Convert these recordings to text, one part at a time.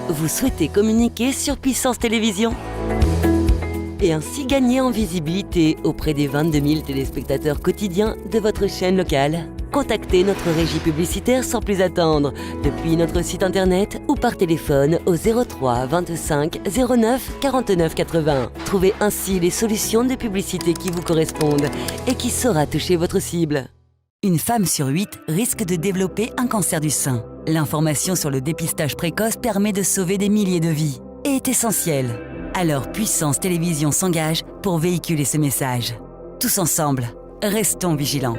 Vous souhaitez communiquer sur Puissance Télévisions et ainsi gagner en visibilité auprès des 22 000 téléspectateurs quotidiens de votre chaîne locale. Contactez notre régie publicitaire sans plus attendre, depuis notre site internet ou par téléphone au 03 25 09 49 80. Trouvez ainsi les solutions de publicité qui vous correspondent et qui saura toucher votre cible. Une femme sur 8 risque de développer un cancer du sein. L'information sur le dépistage précoce permet de sauver des milliers de vies et est essentielle. Alors Puissance Télévisions s'engage pour véhiculer ce message. Tous ensemble, restons vigilants.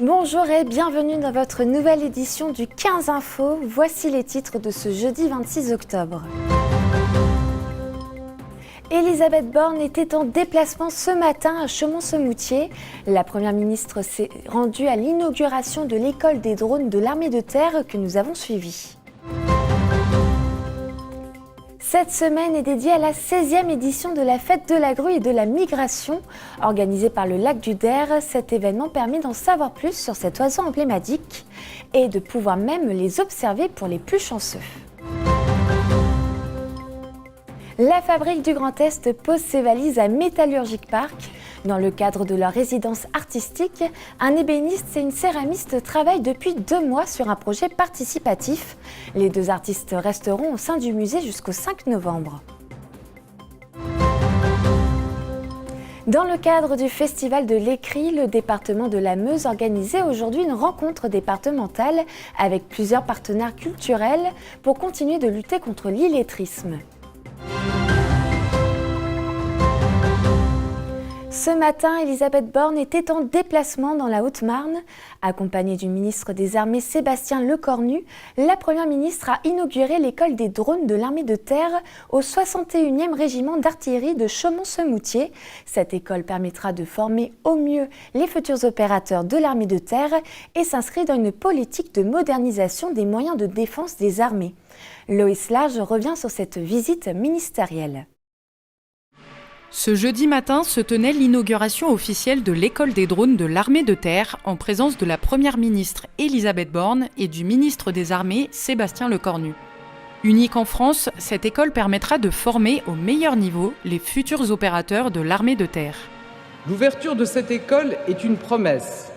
Bonjour et bienvenue dans votre nouvelle édition du 15 Info. Voici les titres de ce jeudi 26 octobre. Elisabeth Borne était en déplacement ce matin à Chaumont-ce-Moutier. La Première ministre s'est rendue à l'inauguration de l'école des drones de l'armée de terre que nous avons suivie. Cette semaine est dédiée à la 16e édition de la Fête de la Grue et de la Migration. Organisée par le Lac du Der, cet événement permet d'en savoir plus sur cet oiseau emblématique et de pouvoir même les observer pour les plus chanceux. La Fabrique du Grand Est pose ses valises à Métallurgique Park. Dans le cadre de leur résidence artistique, un ébéniste et une céramiste travaillent depuis 2 mois sur un projet participatif. Les 2 artistes resteront au sein du musée jusqu'au 5 novembre. Dans le cadre du Festival de l'Écrit, le département de la Meuse organisait aujourd'hui une rencontre départementale avec plusieurs partenaires culturels pour continuer de lutter contre l'illettrisme. Ce matin, Elisabeth Borne était en déplacement dans la Haute-Marne. Accompagnée du ministre des Armées Sébastien Lecornu, la Première ministre a inauguré l'école des drones de l'armée de terre au 61e régiment d'artillerie de Chaumont-ce-Moutier. Cette école permettra de former au mieux les futurs opérateurs de l'armée de terre et s'inscrit dans une politique de modernisation des moyens de défense des armées. Loïs Large revient sur cette visite ministérielle. Ce jeudi matin se tenait l'inauguration officielle de l'école des drones de l'armée de terre en présence de la Première ministre Elisabeth Borne et du ministre des Armées Sébastien Lecornu. Unique en France, cette école permettra de former au meilleur niveau les futurs opérateurs de l'armée de terre. L'ouverture de cette école est une promesse.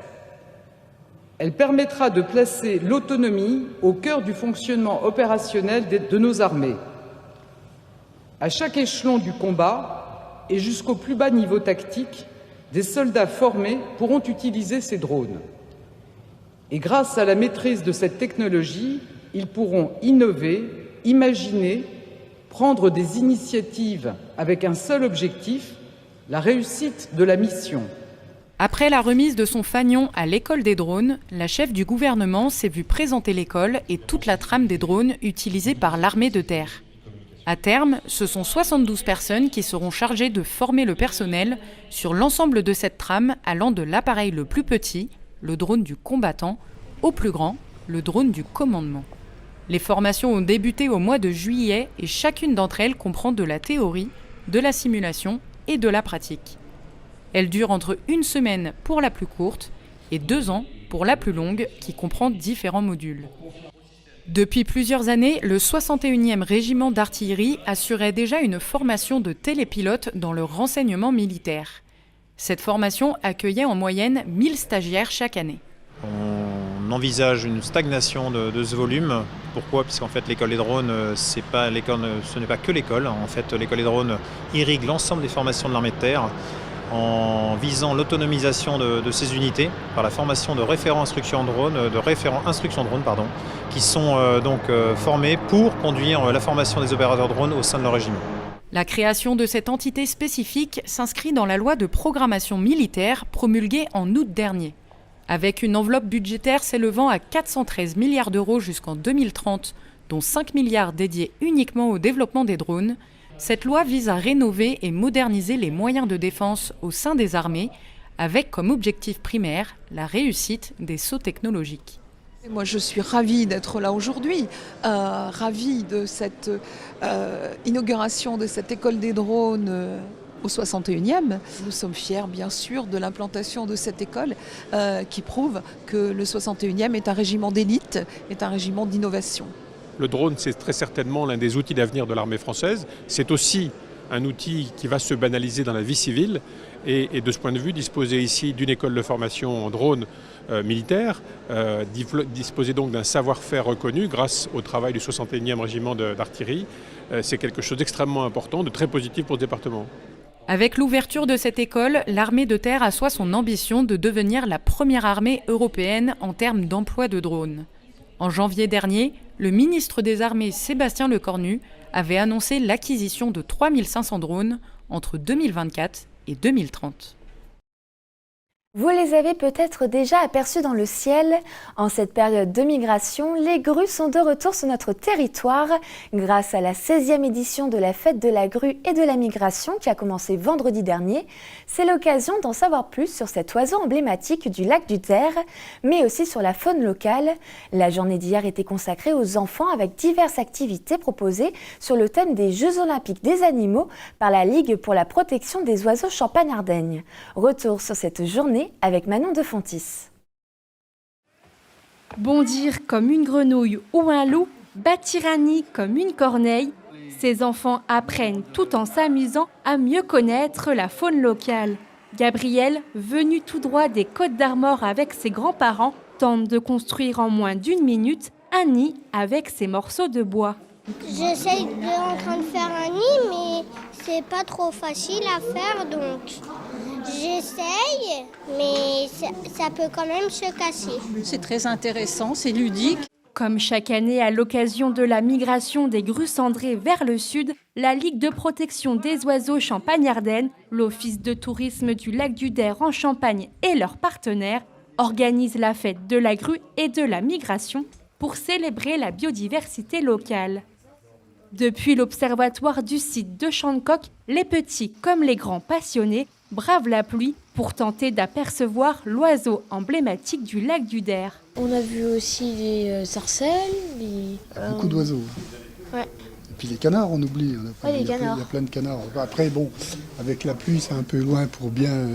Elle permettra de placer l'autonomie au cœur du fonctionnement opérationnel de nos armées. À chaque échelon du combat, et jusqu'au plus bas niveau tactique, des soldats formés pourront utiliser ces drones. Et grâce à la maîtrise de cette technologie, ils pourront innover, imaginer, prendre des initiatives avec un seul objectif, la réussite de la mission. Après la remise de son fanion à l'école des drones, la chef du gouvernement s'est vue présenter l'école et toute la trame des drones utilisés par l'armée de terre. À terme, ce sont 72 personnes qui seront chargées de former le personnel sur l'ensemble de cette trame allant de l'appareil le plus petit, le drone du combattant, au plus grand, le drone du commandement. Les formations ont débuté au mois de juillet et chacune d'entre elles comprend de la théorie, de la simulation et de la pratique. Elles durent entre 1 semaine pour la plus courte et 2 ans pour la plus longue qui comprend différents modules. Depuis plusieurs années, le 61e régiment d'artillerie assurait déjà une formation de télépilotes dans le renseignement militaire. Cette formation accueillait en moyenne 1000 stagiaires chaque année. On envisage une stagnation de ce volume. Pourquoi ? Puisqu'en fait l'école des drones, ce n'est pas que l'école. En fait, l'école des drones irrigue l'ensemble des formations de l'armée de terre en visant l'autonomisation de ces unités par la formation de référents instruction drone, qui sont formés pour conduire la formation des opérateurs drones au sein de leur régiment. La création de cette entité spécifique s'inscrit dans la loi de programmation militaire promulguée en août dernier. Avec une enveloppe budgétaire s'élevant à 413 milliards d'euros jusqu'en 2030, dont 5 milliards dédiés uniquement au développement des drones, cette loi vise à rénover et moderniser les moyens de défense au sein des armées, avec comme objectif primaire la réussite des sauts technologiques. Moi, je suis ravie d'être là aujourd'hui, ravie de cette inauguration de cette école des drones au 61e. Nous sommes fiers, bien sûr, de l'implantation de cette école qui prouve que le 61e est un régiment d'élite, est un régiment d'innovation. Le drone, c'est très certainement l'un des outils d'avenir de l'armée française. C'est aussi un outil qui va se banaliser dans la vie civile. Et de ce point de vue, disposer ici d'une école de formation en drone militaire, disposer donc d'un savoir-faire reconnu grâce au travail du 61e régiment d'artillerie, c'est quelque chose d'extrêmement important, de très positif pour ce département. Avec l'ouverture de cette école, l'armée de terre assoit son ambition de devenir la première armée européenne en termes d'emploi de drones. En janvier dernier, le ministre des Armées Sébastien Lecornu avait annoncé l'acquisition de 3500 drones entre 2024 et 2030. Vous les avez peut-être déjà aperçus dans le ciel. En cette période de migration, les grues sont de retour sur notre territoire. Grâce à la 16e édition de la fête de la grue et de la migration qui a commencé vendredi dernier, c'est l'occasion d'en savoir plus sur cet oiseau emblématique du lac du Der, mais aussi sur la faune locale. La journée d'hier était consacrée aux enfants avec diverses activités proposées sur le thème des Jeux Olympiques des animaux par la Ligue pour la protection des oiseaux Champagne-Ardenne. Retour sur cette journée avec Manon de Fontis. Bondir comme une grenouille ou un loup, bâtir un nid comme une corneille, ces enfants apprennent tout en s'amusant à mieux connaître la faune locale. Gabriel, venu tout droit des Côtes d'Armor avec ses grands-parents, tente de construire en moins d'1 minute un nid avec ses morceaux de bois. J'essaye en train de faire un nid, mais c'est pas trop facile à faire, donc j'essaye, mais ça peut quand même se casser. C'est très intéressant, c'est ludique. Comme chaque année à l'occasion de la migration des grues cendrées vers le sud, la Ligue de protection des oiseaux Champagne-Ardenne, l'Office de tourisme du lac du Der en Champagne et leurs partenaires organisent la fête de la grue et de la migration pour célébrer la biodiversité locale. Depuis l'observatoire du site de Chantecoq, les petits comme les grands passionnés bravent la pluie pour tenter d'apercevoir l'oiseau emblématique du lac du Der. On a vu aussi les sarcelles, beaucoup d'oiseaux. Ouais. Et puis les canards, on oublie. Les canards. Il y a plein de canards. Après, bon, avec la pluie, c'est un peu loin pour bien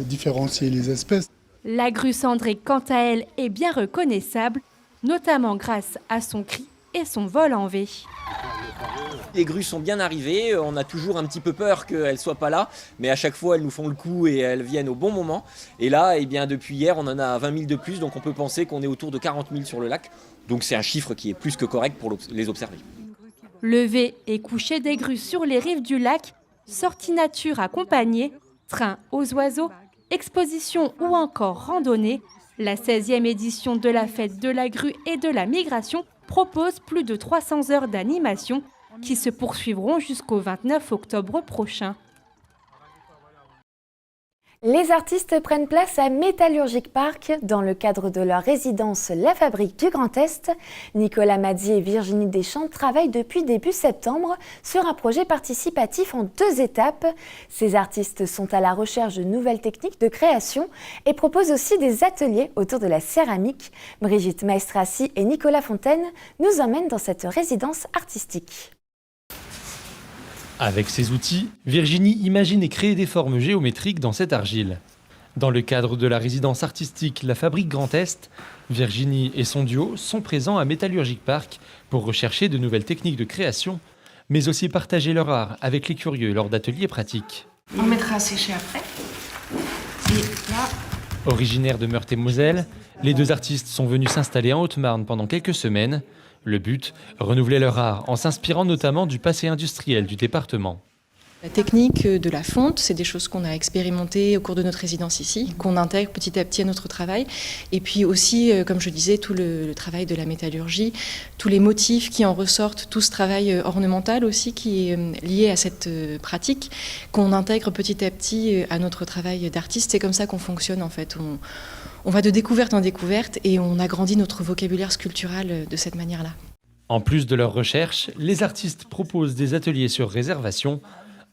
différencier les espèces. La grue cendrée, quant à elle, est bien reconnaissable, notamment grâce à son cri et son vol en V. Les grues sont bien arrivées, on a toujours un petit peu peur qu'elles ne soient pas là, mais à chaque fois elles nous font le coup et elles viennent au bon moment. Et là, depuis hier, on en a 20 000 de plus, donc on peut penser qu'on est autour de 40 000 sur le lac. Donc c'est un chiffre qui est plus que correct pour les observer. Lever et coucher des grues sur les rives du lac, sortie nature accompagnée, train aux oiseaux, exposition ou encore randonnée, la 16e édition de la fête de la grue et de la migration propose plus de 300 heures d'animation qui se poursuivront jusqu'au 29 octobre prochain. Les artistes prennent place à Métallurgique Park dans le cadre de leur résidence La Fabrique du Grand Est. Nicolas Mazzi et Virginie Deschamps travaillent depuis début septembre sur un projet participatif en 2 étapes. Ces artistes sont à la recherche de nouvelles techniques de création et proposent aussi des ateliers autour de la céramique. Brigitte Maestrassi et Nicolas Fontaine nous emmènent dans cette résidence artistique. Avec ces outils, Virginie imagine et crée des formes géométriques dans cette argile. Dans le cadre de la résidence artistique La Fabrique Grand Est, Virginie et son duo sont présents à Métallurgique Park pour rechercher de nouvelles techniques de création, mais aussi partager leur art avec les curieux lors d'ateliers pratiques. On mettra à sécher après. Et là... Originaires de Meurthe-et-Moselle, les 2 artistes sont venus s'installer en Haute-Marne pendant quelques semaines. Le but, renouveler leur art en s'inspirant notamment du passé industriel du département. La technique de la fonte, c'est des choses qu'on a expérimentées au cours de notre résidence ici, qu'on intègre petit à petit à notre travail. Et puis aussi, comme je disais, tout le travail de la métallurgie, tous les motifs qui en ressortent, tout ce travail ornemental aussi qui est lié à cette pratique, qu'on intègre petit à petit à notre travail d'artiste. C'est comme ça qu'on fonctionne en fait. On va de découverte en découverte et on agrandit notre vocabulaire sculptural de cette manière-là. En plus de leurs recherches, les artistes proposent des ateliers sur réservation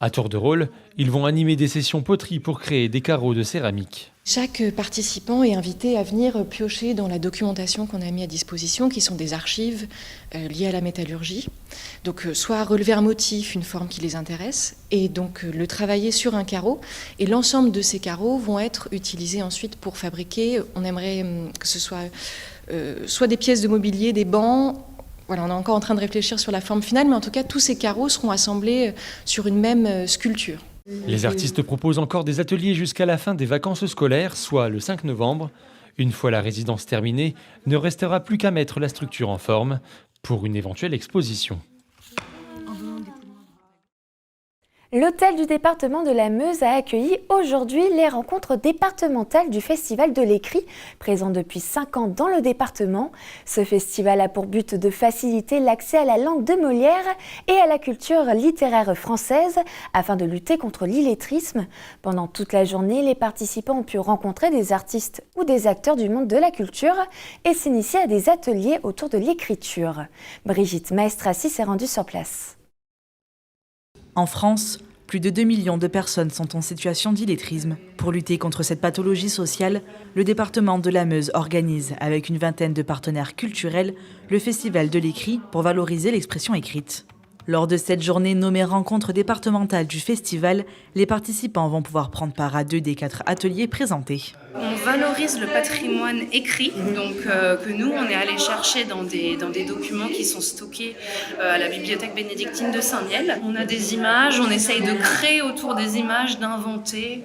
À tour de rôle, ils vont animer des sessions poterie pour créer des carreaux de céramique. Chaque participant est invité à venir piocher dans la documentation qu'on a mis à disposition, qui sont des archives liées à la métallurgie. Donc soit relever un motif, une forme qui les intéresse, et donc le travailler sur un carreau. Et l'ensemble de ces carreaux vont être utilisés ensuite pour fabriquer, on aimerait que ce soit soit des pièces de mobilier, des bancs. Voilà, on est encore en train de réfléchir sur la forme finale, mais en tout cas, tous ces carreaux seront assemblés sur une même sculpture. Les artistes proposent encore des ateliers jusqu'à la fin des vacances scolaires, soit le 5 novembre. Une fois la résidence terminée, ne restera plus qu'à mettre la structure en forme pour une éventuelle exposition. L'hôtel du département de la Meuse a accueilli aujourd'hui les rencontres départementales du Festival de l'écrit, présent depuis 5 ans dans le département. Ce festival a pour but de faciliter l'accès à la langue de Molière et à la culture littéraire française afin de lutter contre l'illettrisme. Pendant toute la journée, les participants ont pu rencontrer des artistes ou des acteurs du monde de la culture et s'initier à des ateliers autour de l'écriture. Brigitte Maestrassi s'est rendue sur place. En France, plus de 2 millions de personnes sont en situation d'illettrisme. Pour lutter contre cette pathologie sociale, le département de la Meuse organise, avec une vingtaine de partenaires culturels, le Festival de l'écrit pour valoriser l'expression écrite. Lors de cette journée nommée rencontre départementale du festival, les participants vont pouvoir prendre part à 2 des 4 ateliers présentés. On valorise le patrimoine écrit, donc que nous on est allé chercher dans des documents qui sont stockés à la bibliothèque bénédictine de Saint-Miel. On a des images, on essaye de créer autour des images, d'inventer.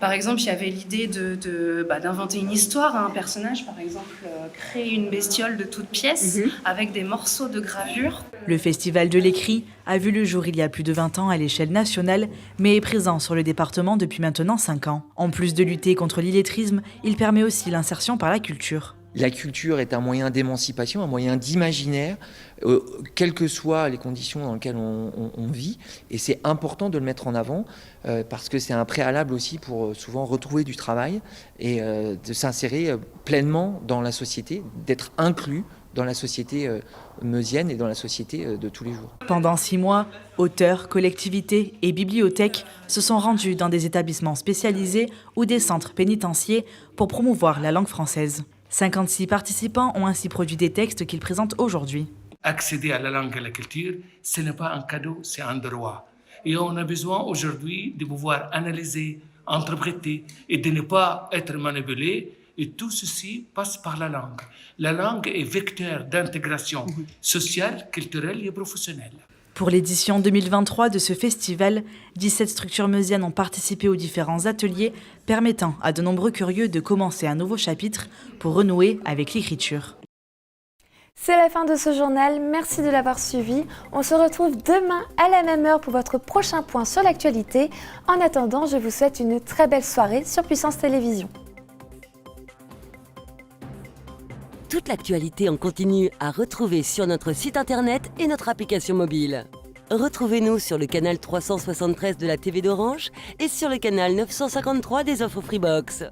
Par exemple, il y avait l'idée d'inventer une histoire à un personnage, par exemple, créer une bestiole de toutes pièces avec des morceaux de gravure. Le Festival de l'écrit a vu le jour il y a plus de 20 ans à l'échelle nationale, mais est présent sur le département depuis maintenant 5 ans. En plus de lutter contre l'illettrisme, il permet aussi l'insertion par la culture. La culture est un moyen d'émancipation, un moyen d'imaginaire, quelles que soient les conditions dans lesquelles on vit. Et c'est important de le mettre en avant parce que c'est un préalable aussi pour souvent retrouver du travail et de s'insérer pleinement dans la société, d'être inclus dans la société meusienne et dans la société de tous les jours. Pendant 6 mois, auteurs, collectivités et bibliothèques se sont rendus dans des établissements spécialisés ou des centres pénitentiaires pour promouvoir la langue française. 56 participants ont ainsi produit des textes qu'ils présentent aujourd'hui. Accéder à la langue et à la culture, ce n'est pas un cadeau, c'est un droit. Et on a besoin aujourd'hui de pouvoir analyser, interpréter et de ne pas être manipulé. Et tout ceci passe par la langue. La langue est vecteur d'intégration sociale, culturelle et professionnelle. Pour l'édition 2023 de ce festival, 17 structures meusiennes ont participé aux différents ateliers permettant à de nombreux curieux de commencer un nouveau chapitre pour renouer avec l'écriture. C'est la fin de ce journal, merci de l'avoir suivi. On se retrouve demain à la même heure pour votre prochain point sur l'actualité. En attendant, je vous souhaite une très belle soirée sur Puissance Télévisions. Toute l'actualité en continu à retrouver sur notre site internet et notre application mobile. Retrouvez-nous sur le canal 373 de la TV d'Orange et sur le canal 953 des offres Freebox.